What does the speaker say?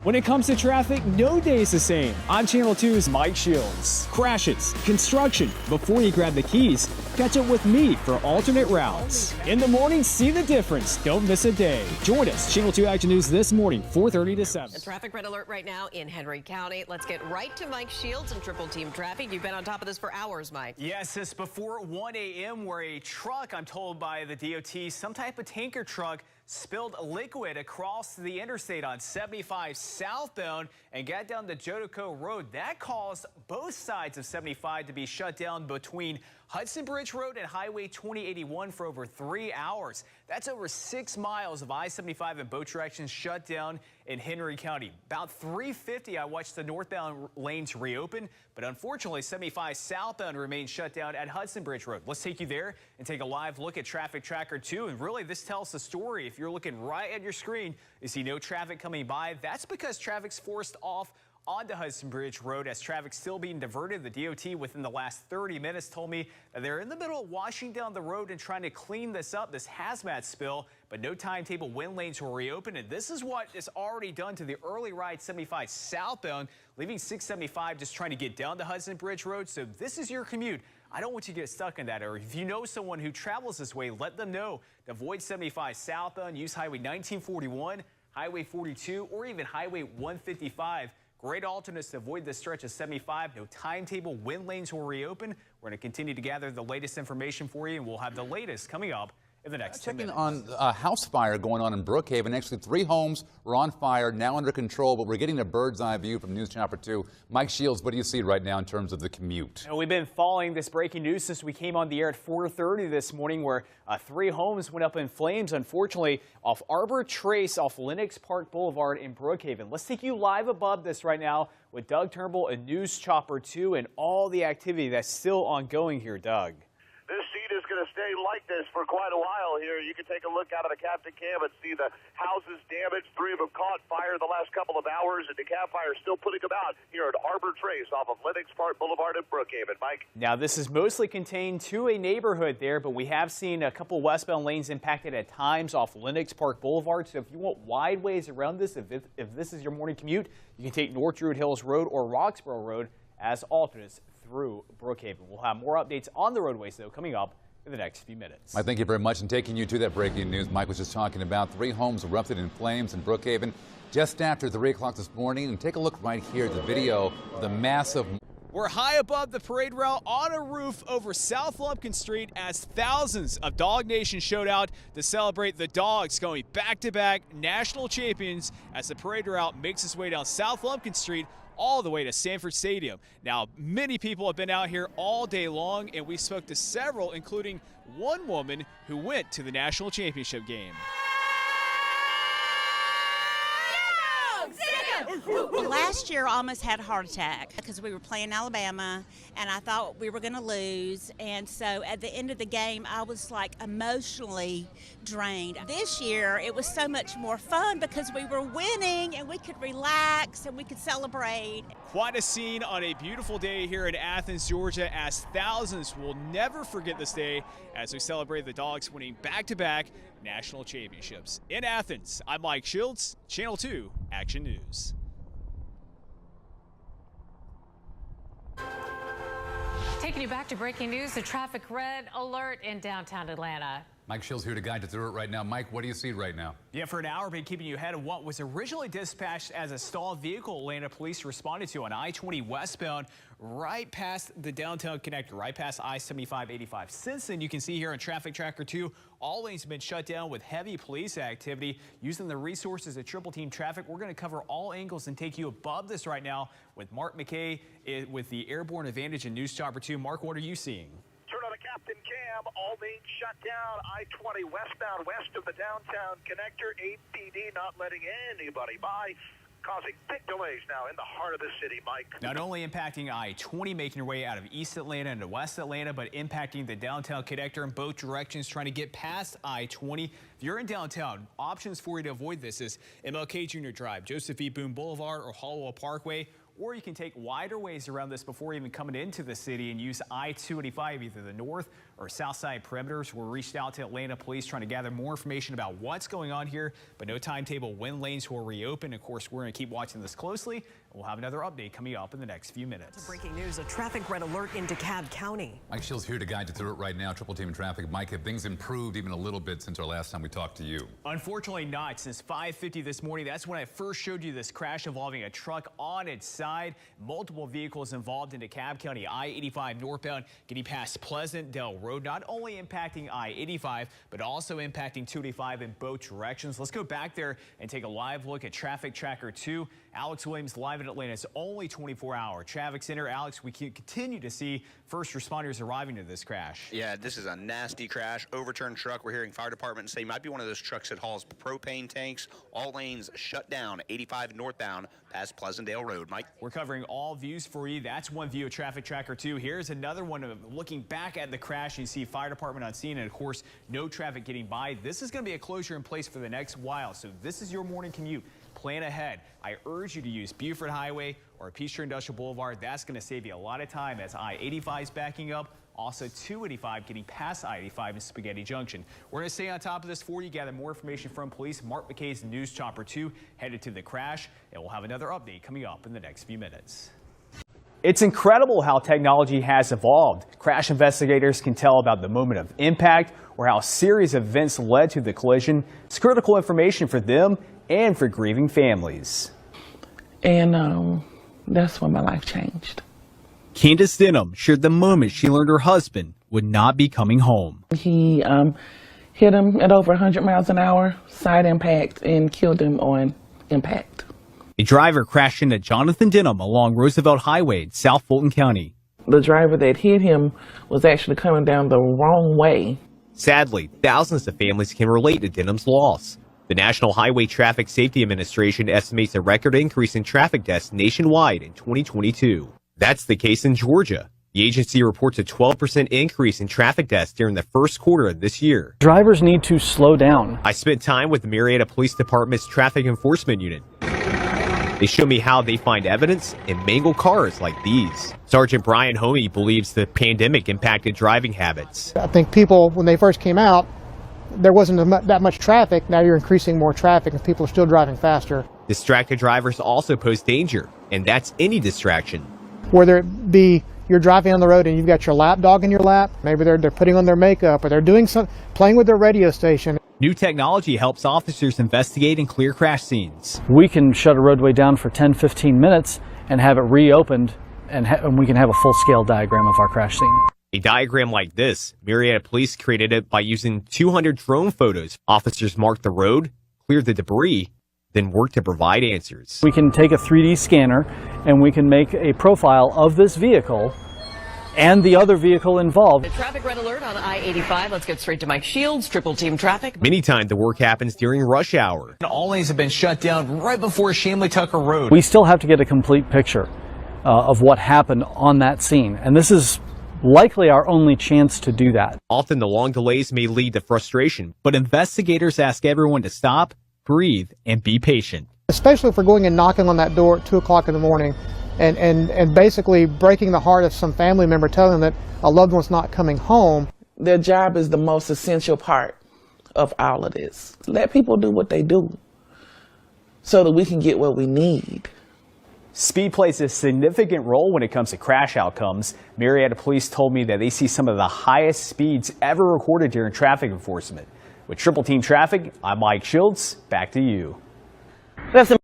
When it comes to traffic, no day is the same. I'm Channel 2's Mike Shields. Crashes, construction. Before you grab the keys, catch up with me for alternate routes. In the morning, see the difference. Don't miss a day. Join us, Channel 2 Action News this morning, 4:30 to 7. A traffic red alert right now in Henry County. Let's get right to Mike Shields and Triple Team Traffic. You've been on top of this for hours, Mike. Yes, it's before 1 a.m. where a truck, I'm told by the DOT, some type of tanker truck, spilled liquid across the interstate on 75 southbound and got down the Jodeco Road. That caused both sides of 75 to be shut down between Hudson Bridge Road and Highway 2081 for over 3 hours. That's over 6 miles of I-75 in both directions shut down in Henry County. About 3:50, I watched the northbound lanes reopen, but unfortunately 75 southbound remains shut down at Hudson Bridge Road. Let's take you there and take a live look at Traffic Tracker 2. And really, this tells the story. If you're looking right at your screen, you see no traffic coming by. That's because traffic's forced off onto Hudson Bridge Road as traffic's still being diverted. The DOT within the last 30 minutes told me that they're in the middle of washing down the road and trying to clean this up, this hazmat spill, but no timetable when lanes will reopen. And this is what is already done to the early ride 75 southbound, leaving 675 just trying to get down to Hudson Bridge Road. So this is your commute. I don't want you to get stuck in that, or if you know someone who travels this way, let them know to avoid 75 southbound, use Highway 1941, Highway 42, or even Highway 155. Great alternates to avoid this stretch of 75. No timetable when lanes will reopen. We're going to continue to gather the latest information for you, and we'll have the latest coming up in the next 10 minutes. Checking on a house fire going on in Brookhaven. Actually, 3 homes were on fire, now under control, but we're getting a bird's eye view from News Chopper 2. Mike Shields, what do you see right now in terms of the commute? We've been following this breaking news since we came on the air at 4:30 this morning, where 3 homes went up in flames, unfortunately, off Arbor Trace off Lenox Park Boulevard in Brookhaven. Let's take you live above this right now with Doug Turnbull and News Chopper 2 and all the activity that's still ongoing here, Doug. This scene is going to stay like this for quite a while here. You can take a look out of the captain cam and see the houses damaged. 3 of them caught fire the last couple of hours, and the cab fire is still putting them out here at Arbor Trace off of Lenox Park Boulevard in Brookhaven. Mike? Now, this is mostly contained to a neighborhood there, but we have seen a couple westbound lanes impacted at times off Lenox Park Boulevard. So if you want wide ways around this, if this is your morning commute, you can take North Druid Hills Road or Roxborough Road as alternates through Brookhaven. We'll have more updates on the roadways, though, coming up in the next few minutes. I thank you very much. And taking you to that breaking news, Mike was just talking about 3 homes erupted in flames in Brookhaven just after 3 o'clock this morning. And take a look right here at the video of the massive. We're high above the parade route on a roof over South Lumpkin Street as thousands of Dog Nation showed out to celebrate the Dogs going back-to-back national champions as the parade route makes its way down South Lumpkin Street all the way to Sanford Stadium. Now, many people have been out here all day long, and we spoke to several, including one woman who went to the national championship game. Last year I almost had a heart attack because we were playing Alabama and I thought we were going to lose, and so at the end of the game I was like emotionally drained. This year it was so much more fun because we were winning and we could relax and we could celebrate. Quite a scene on a beautiful day here in Athens, Georgia, as thousands will never forget this day as we celebrate the Dogs winning back-to-back national championships. In Athens, I'm Mike Shields, Channel 2 Action News. Taking you back to breaking news, the traffic red alert in downtown Atlanta. Mike Shields here to guide you through it right now. Mike, what do you see right now? Yeah, for an hour, been keeping you ahead of what was originally dispatched as a stalled vehicle Atlanta police responded to on I-20 westbound, right past the downtown connector, right past I-75-85. Since then, you can see here on Traffic Tracker 2, all lanes have been shut down with heavy police activity. Using the resources of Triple Team Traffic, we're going to cover all angles and take you above this right now with Mark McKay with the Airborne Advantage and News Chopper 2. Mark, what are you seeing? Turn on the captain cam. All lanes shut down. I-20 westbound, west of the downtown connector. APD not letting anybody by, causing big delays now in the heart of the city, Mike. Not only impacting I-20, making your way out of East Atlanta into West Atlanta, but impacting the downtown connector in both directions, trying to get past I-20. If you're in downtown, options for you to avoid this is MLK Jr. Drive, Joseph E. Boone Boulevard, or Hollowell Parkway, or you can take wider ways around this before even coming into the city and use I-285, either the north or south side perimeters. We reached out to Atlanta police trying to gather more information about what's going on here, but no timetable when lanes will reopen. Of course, we're going to keep watching this closely. We'll have another update coming up in the next few minutes. Breaking news, a traffic red alert in DeKalb County. Mike Shields here to guide you through it right now. Triple Team Traffic. Mike, have things improved even a little bit since our last time we talked to you? Unfortunately not. Since 5:50 this morning, that's when I first showed you this crash involving a truck on its side. Multiple vehicles involved in DeKalb County. I-85 northbound getting past Pleasant-Dell Road, not only impacting I-85, but also impacting 285 in both directions. Let's go back there and take a live look at Traffic Tracker 2. Alex Williams live in Atlanta's only 24-hour traffic center. Alex, we continue to see first responders arriving to this crash. Yeah, this is a nasty crash. Overturned truck. We're hearing fire department say might be one of those trucks that hauls propane tanks. All lanes shut down. 85 northbound past Pleasantdale Road. Mike? We're covering all views for you. That's one view of Traffic Tracker 2. Here's another one of looking back at the crash. You see fire department on scene and, of course, no traffic getting by. This is going to be a closure in place for the next while. So this is your morning commute. Plan ahead. I urge you to use Buford Highway or Peachtree Industrial Boulevard. That's going to save you a lot of time as I-85 is backing up. Also 285 getting past I-85 in Spaghetti Junction. We're going to stay on top of this for you, gather more information from police. Mark McKay's News Chopper 2 headed to the crash, and we'll have another update coming up in the next few minutes. It's incredible how technology has evolved. Crash investigators can tell about the moment of impact or how a series of events led to the collision. It's critical information for them and for grieving families. And that's when my life changed. Candace Denham shared the moment she learned her husband would not be coming home. He hit him at over 100 miles an hour, side impact, and killed him on impact. A driver crashed into Jonathan Denham along Roosevelt Highway in South Fulton County. The driver that hit him was actually coming down the wrong way. Sadly, thousands of families can relate to Denham's loss. The National Highway Traffic Safety Administration estimates a record increase in traffic deaths nationwide in 2022. That's the case in Georgia. The agency reports a 12% increase in traffic deaths during the first quarter of this year. Drivers need to slow down. I spent time with the Marietta Police Department's Traffic Enforcement Unit. They show me how they find evidence and mangle cars like these. Sergeant Brian Homey believes the pandemic impacted driving habits. I think people, when they first came out, there wasn't that much traffic. Now you're increasing more traffic and people are still driving faster. Distracted drivers also pose danger, and that's any distraction. Whether it be you're driving on the road and you've got your lap dog in your lap, maybe they're putting on their makeup or they're doing playing with their radio station. New technology helps officers investigate and clear crash scenes. We can shut a roadway down for 10-15 minutes and have it reopened, and we can have a full-scale diagram of our crash scene. A diagram like this, Marietta Police created it by using 200 drone photos. Officers marked the road, cleared the debris, then worked to provide answers. We can take a 3D scanner and we can make a profile of this vehicle and the other vehicle involved. A traffic red alert on I-85. Let's get straight to Mike Shields, Triple Team Traffic. Many times the work happens during rush hour. All lanes have been shut down right before Shamley Tucker Road. We still have to get a complete picture of what happened on that scene, and this is likely our only chance to do that. Often the long delays may lead to frustration, but investigators ask everyone to stop, breathe, and be patient. Especially if we're going and knocking on that door at 2 o'clock in the morning and basically breaking the heart of some family member, telling them that a loved one's not coming home. Their job is the most essential part of all of this. Let people do what they do so that we can get what we need. Speed plays a significant role when it comes to crash outcomes. Marietta Police told me that they see some of the highest speeds ever recorded during traffic enforcement. With Triple Team Traffic, I'm Mike Shields. Back to you. That's